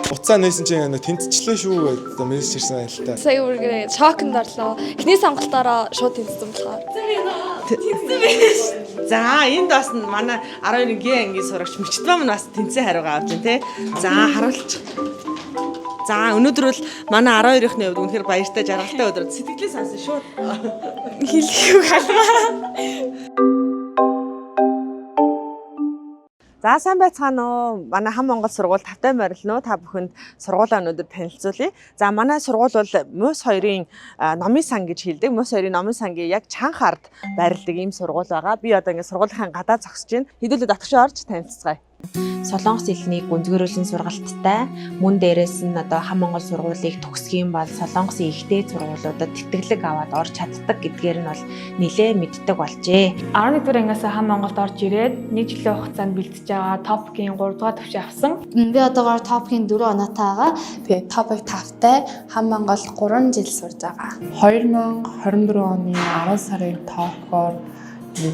Уцаа нээсэн чинь тэнцчлээ шүү гэдэг мессеж ирсэн байл та. Сая үргээ шокнд орлоо. Эхний сонголтоороо шууд тэнцсэн болохоор. За энд бас манай 12-гийн ангийн сурагч Мичтбам нь бас тэнцэн хариугаа авч байна те. За харуулчих. За өнөөдөр бол манай 12-ийн хувьд үнэхээр баяртай жаргалтай өдөр. Сэтгэлээ сонсон шууд. Хэлхийг халгаа. За сайн байцгаана уу. Манай хам Монгол сургууль тавтай морилно. Та бүхэнд сургуулаа өнөөдөр танилцуулъя. За манай сургууль бол МУС 2-ын номын сан гэж хэлдэг. МУС 2-ын номын сангийн яг чанга ард байрладаг ийм сургууль байгаа. Би одоо ингэ сургуулийн гадаа зогсож байна. Хэдүүлээ давтагч орж танилцгаая. Солонгос хэлний гүнзгийрүүлэн сургалттай мөн дээрээс нь одоо хам Монгол сургуулийг төгсгийн бол Солонгосын ихтэй сургуулиудад тэтгэлэг аваад орж чаддаг гэдгээр нь бол нэлээ мэддэг болжээ. 11 дугаар ангиас хам Монголд орж ирээд 1 жилийн хугацаанд бэлтэж байгаа топгийн 3 дугаар төвшин авсан. Би одоогоор топгийн 4 оноотой байгаа. Би топыг 5-тай хам Монгол 3 жил сурж байгаа. 2024 оны 10 сарын топгоор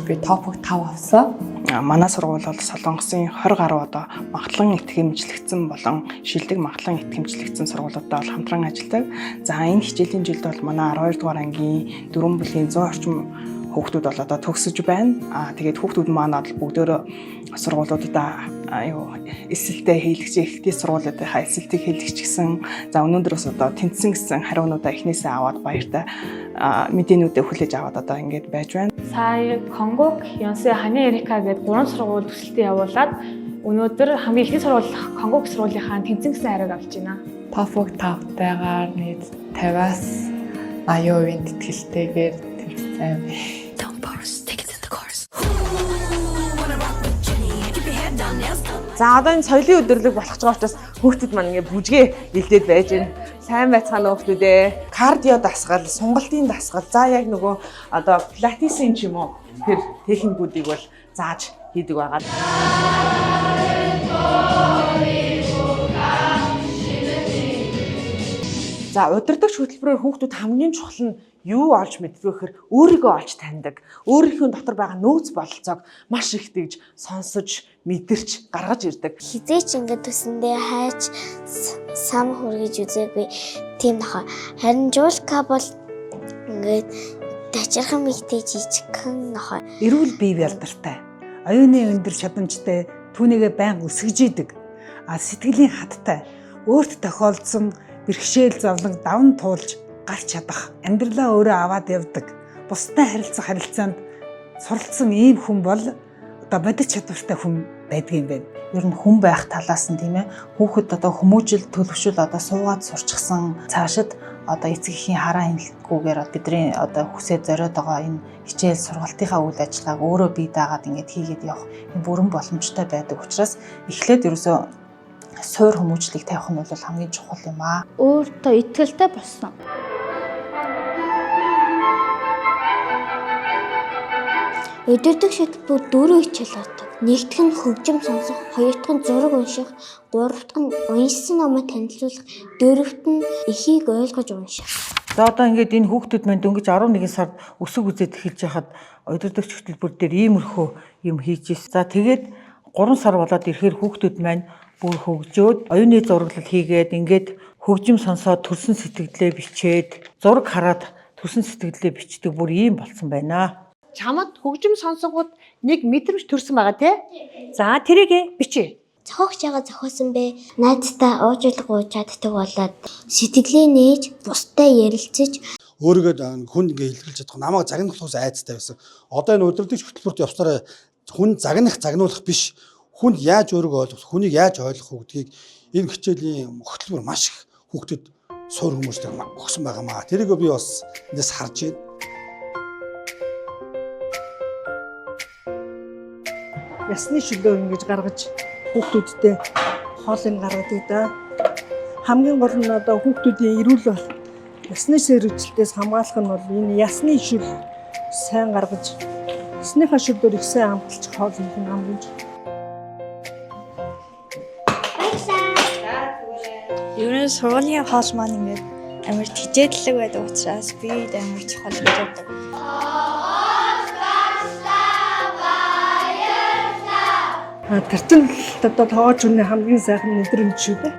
би топыг 5 авсан. Манай сургууль бол Солонгосын 20 гаруй одоо магадлан итгэмжлэгдсэн болон шилдэг магадлан итгэмжлэгдсэн сургуулиудаа бол хамтран ажилладаг. За энэ хичээлийн жилд бол манай 12 дугаар ангийн 4 бүлгийн 100 орчим хүүхдүүд бол одоо төгсөж байна. Тэгээд хүүхдүүд маань бүгдөө сургуулиудаа эсэлтэй хийлгэж ихтэй сургуулиудынхаа эсэлтийг хийлгэж гисэн. За өнөөдрөөс одоо тэнцсэн гэсэн хариунуудаа эхнээсээ аваад баяртай мэдээнүүдээ хүлээж аваад одоо ингэж байж байна. Сая Конгог, Йонсе, Хани Эрика гэдэг 3 сургууль төсөлтөд явуулаад өнөөдөр хамгийн ихний сургууль Конгог сургуулийнхаа тэнцэн гэсэн хариуг авч байна. Топыг 5-тайгаар нийт 50-аас 80% тэтгэлтэйгээр тэмцсэн. За одоо энэ соёлын өдөрлөг болох ч учраас хүүхдүүд маань ингээ бүжгээ бэлдээд байж байна. Сайн байцгаана хүүхдүүдээ. Кардио дасгал, сунгалтын дасгал, за яг нөгөө одоо пилатесын ч юм уу тэр техникүүдийг бол зааж хийдэг байгаа. За удирдагч хөтөлбөрөөр хүүхдүүд хамгийн чухал нь юу олж мэддэг вэ гэхээр өөрийгөө олж таньдаг. Өөрийнхөө дотор байгаа нөөц бололцоог маш их тэгж сонсож, мэдэрч гаргаж ирдэг. Хизээч ингээд төсөндөө хайж сам хүргэж үзээгүй тийм нөхөө. Харин Жуулка бол ингээд тачирхан мэгтэй жижигхэн нөхөө. Эрүүл бие бэлдартай, оюуны өндөр чадамжтай, түүнийгээ байнга өсгөж идэг. Сэтгэлийн хаттай, өөрт тохиолдсон бэрхшээл зовлон давн туулж гарч чадах, амьдралаа өөрөө аваад явдаг. Бусдад харилцах харилцаанд суралцсан ийм хүн бол одоо бодит чадвартай хүн байдгийн байна. Ер нь хүн байх талаас нь тийм ээ хүүхэд одоо хүмүүжил төлөвшөл одоо суугаад сурчсан цаашид одоо эцэг эхийн хараа хяналтгүйгээр бидний одоо хүсэж зориод байгаа энэ хичээл сургалтынхаа үйл ажиллагааг өөрөө бие даагаад ингээд хийгээд явах бүрэн боломжтой байдаг учраас эхлээд ерөөсөө суур хүмүүжлийг тавих нь бол хамгийн чухал юм аа. Өөртөө итгэлтэй болсон. Удирдагч хөтөлбөр 4 хичээл авдаг. Нэгдүгээр нь хөгжим сонсох, хоёрдугаар нь зураг унших, гуравдугаар нь уншсан номыг танилцуулах, дөрөвт нь эхийг ойлгож унших. За одоо ингээд энэ хүүхдүүд маань дөнгөж 11 сард өсөг үзээд эхэлж байхад удирдагч хөтөлбөр дээр иймэрхүү юм хийж ирсэн. За тэгээд 3 сар болоод ирэхээр хүүхдүүд маань бүр хөгжөөд оюуны зураглал хийгээд ингээд хөгжим сонсоод төрсөн сэтгэлдээ бичээд зураг хараад төрсөн сэтгэлдээ бичдэг бүр ийм болсон байна. Чамд хөгжим сонсонгууд нэг мэдрэмж төрсөн байгаа тий? За тэрийг бичээ. Зохиогч яга зохиосон бэ? Найзтай уучлалгүй чаддаг болоод сэтгэлээ нээж, бусдад ярилцаж өөрийгөө хүн ингээ илэрхийлж чадах намайг загнах тус айцтай байсан. Одоо энэ удирдагч хөтөлбөрт явсараа хүн загнуулах биш. Хүнд яаж өөрийгөө ойлгох, хүнийг яаж ойлгох гэдгийг энэ хичээлийн хөтөлбөр маш их хүүхдэд суур хүмүүстээ өгсөн байгаамаа. Тэрийг би бас эндээс харж байна. Ясны шүлөө ингэж гаргаж хүүхдүүдтэй хоолыг гаргадаг да. Хамгийн гол нь одоо хүүхдүүдийн эрүүл бол ясны сэрүүлжлээс хамгаалах нь бол энэ ясны шүл сайн гаргаж ясныхаа шүлээр их сайн хамталж хоол идэх нь хамгийн чухал. Ерөн сургуулийн хоол маань ингээд амар тэжээдлэг байдаг учраас би амар чухал гэж боддог. Тэрчэн одоо тоож үнэ хамгийн сайхан мэдрэмж шүү дээ.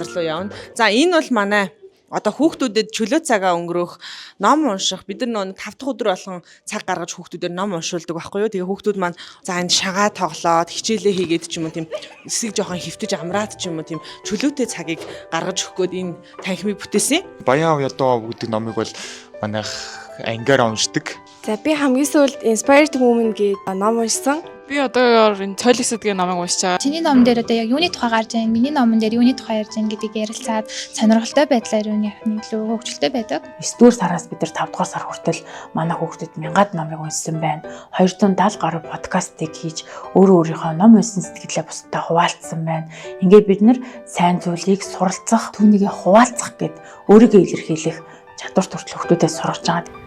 газар руу явна. За энэ бол манай одоо хүүхдүүдэд чөлөө цагаа өнгөрөөх, ном унших, бид нар 5 дахь өдөр болгон цаг гаргаж хүүхдүүдээр ном уншуулдаг байхгүй юу? Тэгээ хүүхдүүд маань за энд шагаа тоглоод, хичээлээ хийгээд ч юм уу тийм эсэг жоохон хөвтөж амраад ч юм уу тийм чөлөөтэй цагийг гаргаж өгөх гээд энэ танхимыг бүтээсэн. Баян ядуу гэдэг номыг бол манайх ангиар уншдаг. За би хамгийн сүүлд Inspired Woman гэдэг ном уншсан. Би одоогоор энэ цойлог сэдвийн номыг уншиж байгаа. Чиний номон дээр одоо яг юуны тухай гарч байна, миний номон дээр юуны тухай ярьж байна гэдгийг ярилцаад сонирхолтой байдлаар юуны илүү хөгжилтэй байдаг. 9-р сараас бид нар 5-р сар хүртэл манай хүүхдүүд мянгаад номыг уншсан байна. 270 гаруй подкастыг хийж өөрийнхөө ном уншсан сэтгэлээ бусдад хуваалцсан байна. Ингээд бид нар сайн зүйлийг суралцах, түүнийг хуваалцах гэд өөрийгөө илэрхийлэх чадвар төртөл хүүхдүүдэд сургаж байгаа.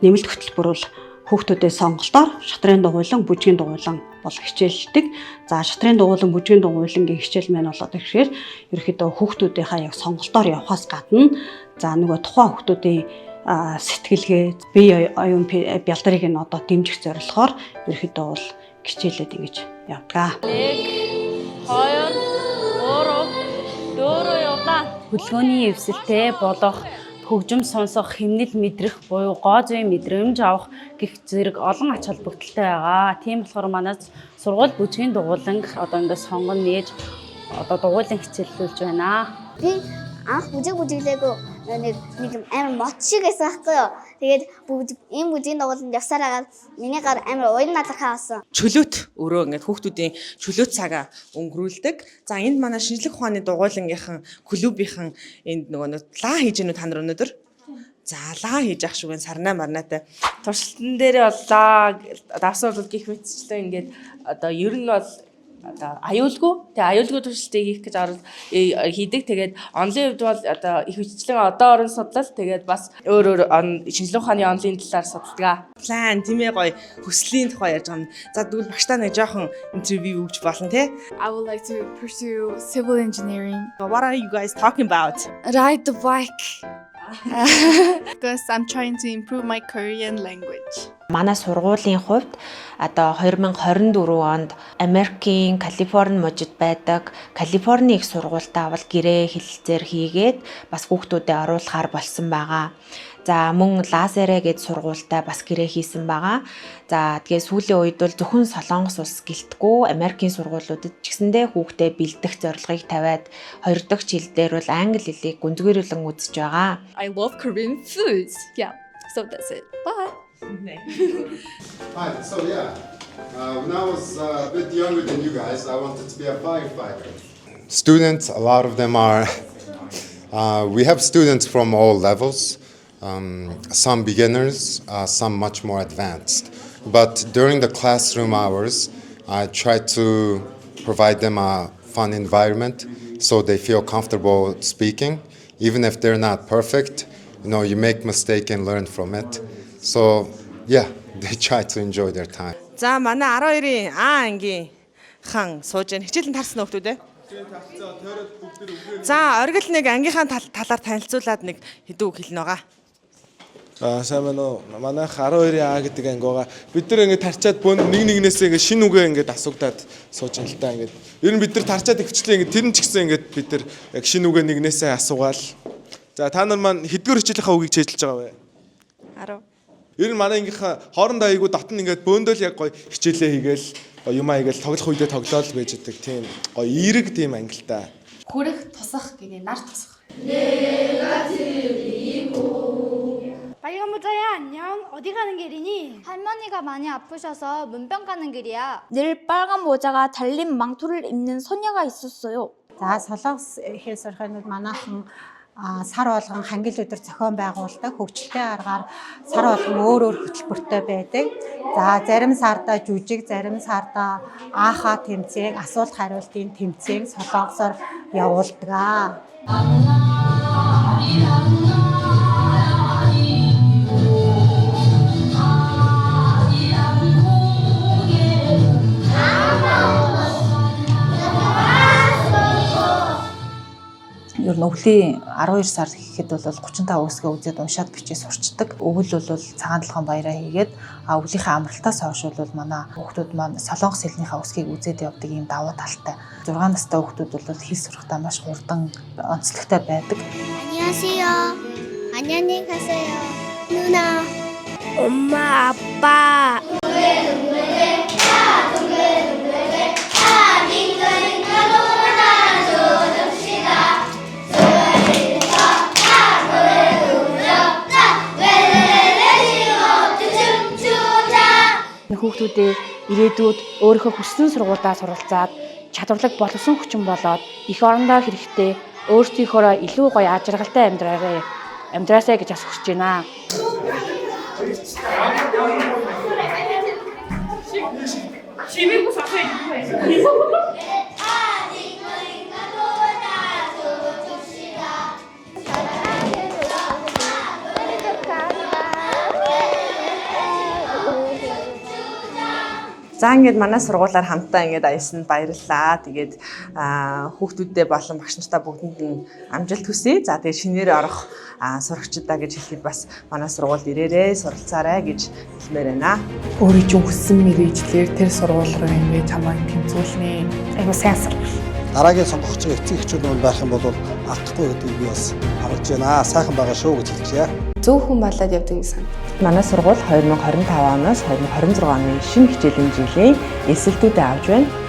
Нэмэлт хөтөлбөр бол хүүхдүүдэд сонголтоор шатрын дугуйлан, бүжгийн дугуйлан бол хичээлдэг. За шатрын дугуйлан, бүжгийн дугуйлангийн хичээл маань бол одоо тэгэхээр ерөөхдөө хүүхдүүдийнхаа яг сонголтоор явахаас гадна за нөгөө тухайн хүүхдүүдийн сэтгэлгээ, бие оюун бялдарыг нь одоо дэмжих зорилгоор ерөөхдөө бол хичээлээд ингэж явдаг. 1 2 3 4 явлаа. Хөдөлгөөний эвсэлтэй болох хөгжим сонсох, хэмнэл мэдрэх буюу гоо зүйн мэдрэмж авах гэх зэрэг олон ач холбогдолтой байгаа. Тийм болохоор манай сургууль бүжгийн дугуйлан одоо ингээд сонгон нээж одоо дугуйлан хичээллүүлж байна. Би анх бүжиглээгүй нэг амар мод шиг байсан байхгүй юу. Тэгээд ийм бүжгийн дугуйланд явсаар агаад миний гар амар уян надрахаа авсан. Чөлөөт өөрөө ингээд хүүхдүүдийн чөлөөт цагаа өнгөрүүлдэг. За энд манай шинжлэх ухааны дугуйлангийнхан клубийнхан энд нөгөө лаа хийж гэнэ та нар өнөөдөр. За лаа хийж ах шиг сарнаа марнаатай. Туршилтан дээрээ бол лаа давсан бол гих мэтчлээ ингээд одоо ер нь бол одоо аюулгүй. Тэгээ аюулгүй туршилтыг хийх гэж хийдэг. Тэгээд онлын хувьд бол одоо их хвчлэн одоо орон судлал тэгээд бас өөр шинжлэх ухааны онлын талаар судалдаг. План тийм ээ гоё хүслийн тухай ярьж байгаа юм. За тэгвэл багштай нэг жоохон интервью өгч болно те. I would like to pursue civil engineering. What are you guys talking about? Ride the bike. Because I'm trying to improve my Korean language. Манай сургуулийн хувьд одоо 2024 онд Америкийн Калифорни мужид байдаг Калифорни их сургуультай авал гэрээ хэлэлцээр хийгээд бас хүүхдүүдэд оруулахар болсон байгаа. За мөн Лазерэ гээд сургуультай бас гэрээ хийсэн байгаа. За тэгээ сүүлийн үед бол зөвхөн Солонгос улс гэлтгүй Америкийн сургуулиудад ч гэсэндээ хүүхдэд бэлдэх зорилгыг тавиад 2 дахь жил дээр бол англи хэлийг гүнзгийрүүлэн үзэж байгаа. I love Korean foods. Yeah. So that's it. Bye. Hi, so when I was a bit younger than you guys, I wanted to be a firefighter. Students, a lot of them are, we have students from all levels, some beginners, some much more advanced. But during the classroom hours, I try to provide them a fun environment so they feel comfortable speaking. Even if they're not perfect, you make mistake and learn from it. So, they try to enjoy their time. За манай 12-ийн А ангийн хан сууж байна. Хичээлэн тарсан нөхдүүд ээ. За оргил нэг ангийнхаа талаар танилцуулаад нэг хэдэн үг хэлнэ байгаа. Сайн байна уу? Манайх 12-ийн А гэдэг анги байгаа. Бид нар ингээд тарчаад нэг нэгнээсээ ингээд шинэ үгээ ингээд асуугдаад сууж байна л да ингээд. Ер нь бид нар тарчаад ихчлээ ингээд тэр нь ч гэсэн ингээд бид нар яг шинэ үгээ нэгнээсээ асуугаал. За та нар маань хэдгээр хичээлийнхаа үгийг чийдэлж байгаа вэ? 10. Ер нь манай ангийнхаа хоорондоо айгу дотн ингээд бөөндөл яг гоё хичээлээ хийгээл гоё юмаа хийгээл тоглох үедээ тоглоол байж идэг тийм гоё эерэг тийм ангилтай. Хүрэх тусах гэдэг нар тусах. 빨간 모자야 안녕. 어디 가는 길이니? 할머니가 많이 아프셔서 문병 가는 길이야. 늘 빨간 모자가 달린 망토를 입는 소녀가 있었어요. За солонгос хэл сурахын манайхан сар болгон хангил өдөр зохион байгуулдаг хөгжилтэй аргаар сар болгон өөр хөтөлбөртэй байдаг. За зарим сарда жүжиг, зарим сарда ааха тэмцээн, асуулт хариултын тэмцээн солонгосоор явуулдаг. Ер нь өвлийн 12 сар гэхэд бол 35 үсгээ үзээд уншаад бичиж сурчдаг. Өвөл бол цагаан толгойн баяраа хийгээд өвлийнхээ амралтаас хойш бол манай хүүхдүүд маань солонгос хэлнийхээ үсгийг үзээд явдаг ийм давуу талтай. 6 настай хүүхдүүд бол хэл сурахтаа маш хурдан онцлогтой байдаг. 안녕하세요. 안녕히 가세요. 누나, 엄마, 아빠. Хүүхдүүдээ ирээдүйд өөрийнхөө хүссэн сургуульдаа суралцаад чадварлаг боловсон хүчин болоод их орондоо хэрэгтэй өөрсдийнхөө илүү гоё аж аргалтай амьдраасай гэж бас хүсэж байна. За ингээд манай сургуулаар хамтдаа ингээд аялсанд баярлалаа. Тэгээд хүүхдүүддээ болон багш нартай бүгдэнд нь амжилт хүсье. За тэгээд шинээр орох сурагчдаа гэж хэлэхэд бас манай сургуульд ирээрээ суралцаарай гэж хэлмээр байна. Өөрийн чинь хүссэн мэргэжлэр тэр сургууль руу ингээд чамайг тэмцүүлнэ. Айгуу сайн сургууль. Дараагийн сонгох гэж эцэг эхчүүд нь байх юм бол алдахгүй гэдгийг би бас амлаж байна. Сайхан байгаа шүү гэж хэлчихье. Зөв хүн болоод явдаг гэсэн. Манай сургууль 2025 оноос 2026 оны шинэ хичээлийн жилийн эсэлтүүдэд авч байна.